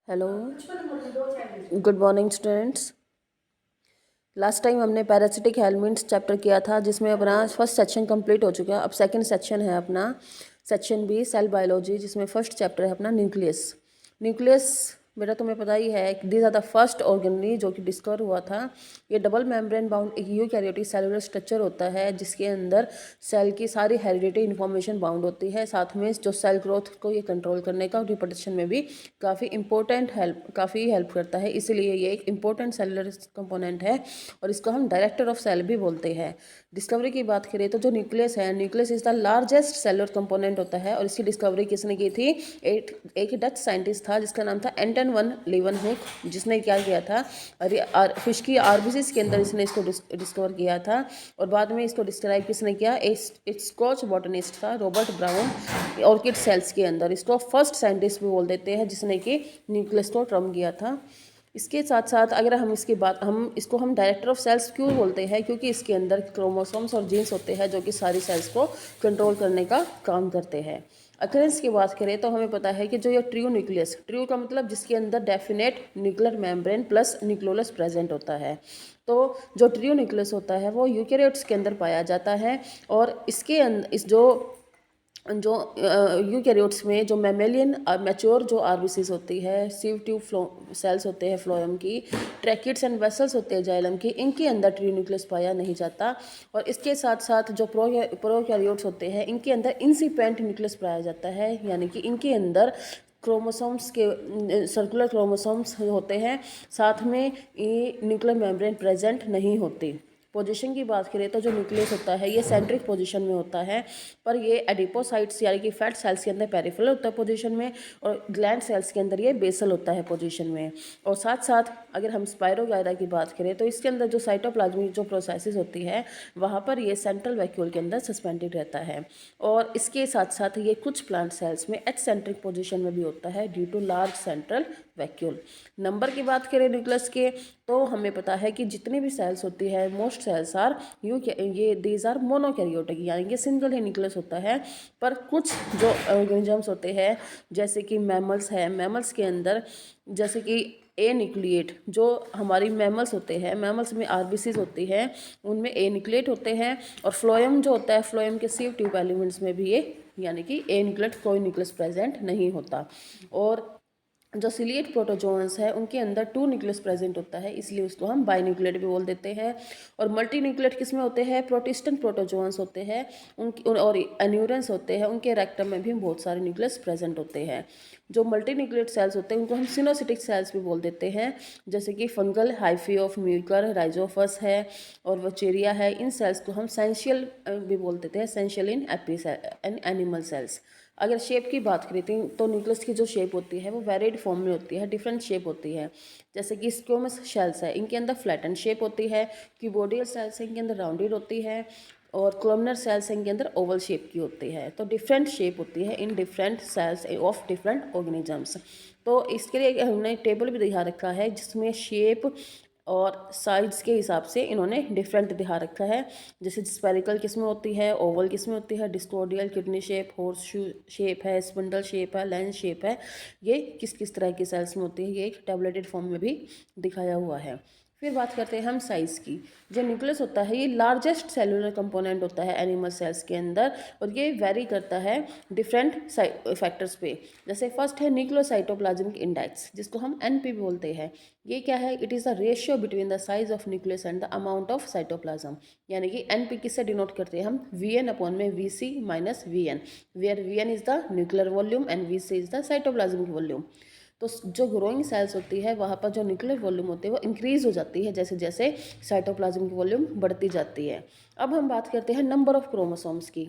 Hello, good morning students. Last time हमने parasitic हेलमिंट्स chapter किया था, जिसमें अपना फर्स्ट सेक्शन कंप्लीट हो चुका है। अब सेकंड सेक्शन है अपना सेक्शन बी, सेल बायोलॉजी, जिसमें फर्स्ट चैप्टर है अपना न्यूक्लियस। न्यूक्लियस बेटा तुम्हें पता ही है, these are the first organelle जो कि डिस्कवर हुआ था। ये डबल मेम्ब्रेन बाउंड एक यूकैरियोटिक सेलुलर स्ट्रक्चर होता है, जिसके अंदर सेल की सारी हेरिडिटी इन्फॉर्मेशन बाउंड होती है। साथ में जो सेल ग्रोथ को ये कंट्रोल करने का, रिप्रोडक्शन में भी काफ़ी हेल्प करता है। इसलिए ये एक इम्पोर्टेंट सेलुलर कंपोनेंट है और इसको हम डायरेक्टर ऑफ सेल भी बोलते हैं। डिस्कवरी की बात करें तो जो न्यूक्लियस है, nucleus is the largest cellular component होता है और इसकी डिस्कवरी किसने की थी? एक डच साइंटिस्ट था जिसका नाम था एंटन वन लीवनहुक, जिसने क्या किया था, फिश की आरबीसीज के अंदर इसने इसको डिस्कवर किया था। और बाद में इसको डिस्क्राइब किसने किया? एक स्कॉच बॉटनिस्ट था, रॉबर्ट ब्राउन, ऑर्किड सेल्स के अंदर। इसको फर्स्ट साइंटिस्ट भी बोल देते हैं जिसने कि न्यूक्लियस को ट्रम किया था। इसके साथ साथ अगर हम इसकी बात हम डायरेक्टर ऑफ सेल्स क्यों बोलते हैं? क्योंकि इसके अंदर क्रोमोसोम्स और जीन्स होते हैं जो कि सारी सेल्स को कंट्रोल करने का काम करते हैं। अकरेंस की बात करें तो हमें पता है कि जो ये ट्रू न्यूक्लियस, ट्रू का मतलब जिसके अंदर definite nuclear membrane plus nucleolus present होता है। तो जो ट्रू न्यूक्लियस होता है वो यूकैरियोट्स के अंदर पाया जाता है। और इसके अंदर जो यूकैरियोट्स में जो मैमेलियन मैच्योर जो आरबीसीज होती है, सीव ट्यूब सेल्स होते हैं फ्लोएम की, ट्रैकिड्स एंड वेसल्स होते हैं जाइलम की, इनके अंदर ट्रू न्यूक्लियस पाया नहीं जाता। और इसके साथ साथ जो प्रोकैरियोट्स होते हैं, इनके अंदर इंसिपेंट न्यूक्लियस पाया जाता है, यानी कि इनके अंदर क्रोमोसोम्स के सर्कुलर क्रोमोसोम्स होते हैं, साथ में ये न्यूक्लियर मेम्ब्रेन प्रेजेंट नहीं होती। पोजीशन की बात करें तो जो न्यूक्लियस होता है ये सेंट्रिक पोजीशन में होता है, पर ये एडिपोसाइट्स यानी कि फैट सेल्स के अंदर पेरिफेरल होता है पोजीशन में, और ग्लैंड सेल्स के अंदर ये बेसल होता है पोजीशन में। और साथ साथ अगर हम स्पायरोगायरा की बात करें तो इसके अंदर जो साइटोप्लाज्मिक जो प्रोसेसेस होती है, वहाँ पर ये सेंट्रल वैक्यूल के अंदर सस्पेंडेड रहता है। और इसके साथ साथ ये कुछ प्लांट सेल्स में एच सेंट्रिक पोजीशन में भी होता है due to large central vacuole. Number की बात करें न्यूक्लियस के तो हमें पता है कि जितनी भी सेल्स होती है, most cells are these are monokaryotic, यानी कि सिंगल ही न्यूक्लियस होता है। पर कुछ जो ऑर्गेनिजम्स होते हैं जैसे कि मैमल्स है, मैमल्स के अंदर जैसे कि ए न्यूक्लिएट, जो हमारी मैमल्स होते हैं, मैमल्स में आरबीसीज होती है, उनमें ए न्यूक्लिएट होते हैं। और फ्लोएम जो होता है, फ्लोएम के सीव ट्यूब एलिमेंट्स में भी ये यानी कि ए न्यूक्लिएट कोई न्यूक्लियस प्रेजेंट नहीं होता। और जो सिलिएट प्रोटोजोन्स है उनके अंदर टू न्यूक्लियस प्रेजेंट होता है, इसलिए उसको हम बाइन्यूक्लिएट भी बोल देते हैं। और मल्टी न्यूक्लिएट किस में होते हैं? प्रोटिस्टेंट प्रोटोजोन्स होते हैं और एन्यूरेंस होते हैं, उनके रेक्टम में भी बहुत सारे न्यूक्लियस प्रेजेंट होते हैं। जो मल्टी न्यूक्लिएट सेल्स होते हैं उनको हम सिनोसिटिक सेल्स भी बोल देते हैं, जैसे कि फंगल हाइफी ऑफ म्यूकर, राइजोफस है और वचेरिया है। इन सेल्स को हम सेंशियल भी बोल देते हैं, सेंशियल इन एनिमल सेल्स। अगर शेप की बात करें तो न्यूक्लियस की जो शेप होती है वो वेरिड फॉर्म में होती है, डिफरेंट शेप होती है। जैसे कि स्क्वैमस शेल्स है, इनके अंदर फ्लैटन शेप होती है। क्यूबोडियल सेल्स है, इनके अंदर राउंडेड होती है। और कोलमनर सेल्स है, इनके अंदर ओवल शेप की होती है। तो डिफरेंट शेप होती है in different cells of different organisms. तो इसके लिए हमने टेबल भी दिखा रखा है जिसमें शेप और साइज के हिसाब से इन्होंने डिफरेंट दिखा रखा है। जैसे स्पेरिकल किस में होती है, ओवल किस में होती है, discoidal, kidney shape, horse shoe shape है, स्पिंडल शेप है, लेंस शेप है। ये किस किस तरह की सेल्स में होती है, ये एक टेबलेटेड फॉर्म में भी दिखाया हुआ है। फिर बात करते हैं हम साइज़ की। जो न्यूक्लियस होता है ये लार्जेस्ट सेलुलर कंपोनेंट होता है एनिमल सेल्स के अंदर, और ये वेरी करता है डिफरेंट फैक्टर्स पे। जैसे फर्स्ट है न्यूक्लियोसाइटोप्लाज्मिक इंडेक्स, जिसको हम एनपी बोलते हैं। ये क्या है? It is the ratio between the size of nucleus and the amount of cytoplasm. यानी कि एनपी किससे डिनोट करते हैं हम? वी एन अपॉन में V C minus V N, where V N is the nuclear volume and V C is the cytoplasmic volume. तो जो growing sales होती है वहाँ पर जो न्यूक्लियर वॉल्यूम होती है वो इंक्रीज हो जाती है जैसे जैसे साइटोप्लाज्म की वॉल्यूम बढ़ती जाती है। अब हम बात करते हैं नंबर ऑफ क्रोमोसोम्स की,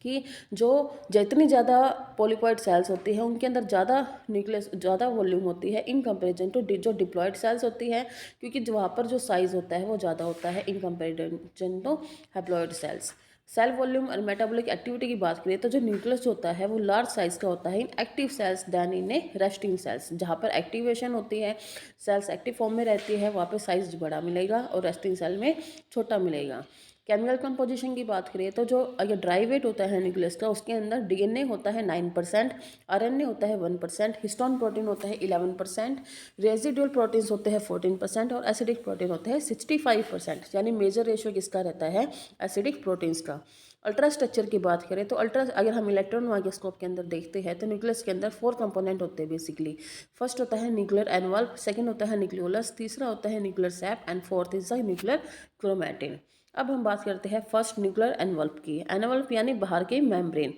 कि जो जितनी ज़्यादा पॉलीपॉइड सेल्स होती हैं उनके अंदर ज़्यादा न्यूक्लियस ज़्यादा वॉल्यूम होती है इन कंपेरिजन टू जो डिप्लॉयड सेल्स होती है, क्योंकि वहाँ पर जो साइज़ होता है वो ज़्यादा होता है in comparison to haploid cells. Cell volume और मेटाबॉलिक एक्टिविटी की बात करें तो जो न्यूक्लियस होता है वो लार्ज साइज का होता है in active cells than in a resting cells. जहाँ पर एक्टिवेशन होती है, सेल्स एक्टिव फॉर्म में रहती है, वहाँ पर साइज बड़ा मिलेगा और रेस्टिंग सेल में छोटा मिलेगा। केमिकल कंपोजिशन की बात करें तो जो अगर ड्राई वेट होता है न्यूक्लियस का, उसके अंदर डीएनए होता है 9%, आरएनए होता है 1%, हिस्टोन प्रोटीन होता है 11%, रेजिडुअल प्रोटीन्स होते हैं 14% और एसिडिक प्रोटीन होते हैं 65%। यानी मेजर रेशियो किसका रहता है? एसिडिक प्रोटीन्स का। अल्ट्रा स्ट्रक्चर की बात करें तो अगर हम इलेक्ट्रॉन माइक्रोस्कोप के अंदर देखते हैं तो न्यूक्लियस के अंदर 4 कंपोनेंट होते हैं बेसिकली। फर्स्ट होता है न्यूक्लियर एनवल्प, सेकंड होता है न्यूक्लियोलस, तीसरा होता है nuclear SAP and fourth is the nuclear chromatin. अब हम बात करते हैं फर्स्ट न्यूक्लियर एनवल्प की। एनवल्प यानी बाहर के मेम्ब्रेन,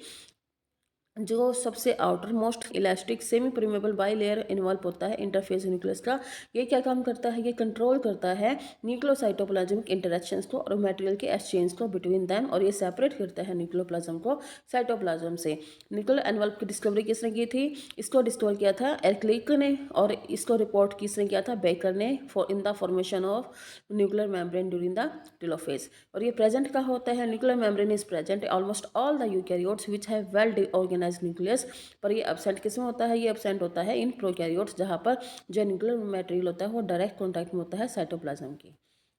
जो सबसे outer most elastic semi permeable by layer involve होता है इंटरफेस न्यूक्लियस का। ये क्या काम करता है? ये कंट्रोल करता है न्यूक्लियोसाइटोप्लाज्मिक इंटरेक्शंस को और मटेरियल के एक्सचेंज को बिटवीन दैम, और ये सेपरेट करता है न्यूक्लियोप्लाज्म को साइटोप्लाज्म से। न्यूक्लियर एनवल्प की डिस्कवरी किसने की थी? इसको डिस्कवर किया था एर्कलिक ने, और इसको रिपोर्ट किसने किया था? बेकर ने, in the formation of nuclear membrane during the telophase. और ये प्रेजेंट कहाँ होता है? Nuclear membrane is present almost all the eukaryotes which have well organized nucleus. पर ये एब्सेंट किसमें होता है? ये एब्सेंट होता है इन प्रोकैरियोट्स, जहाँ पर जो न्यूक्लियर मटेरियल होता है वो डायरेक्ट कॉन्टैक्ट में होता है साइटोप्लाज्म की।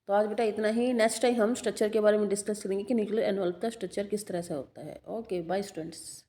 तो आज बेटा इतना ही। नेक्स्ट टाइम हम स्ट्रक्चर के बारे में डिस्कस करेंगे कि न्यूक्लियर एनवल्प का स्ट्रक्चर किस तरह से होता है। Okay, bye students.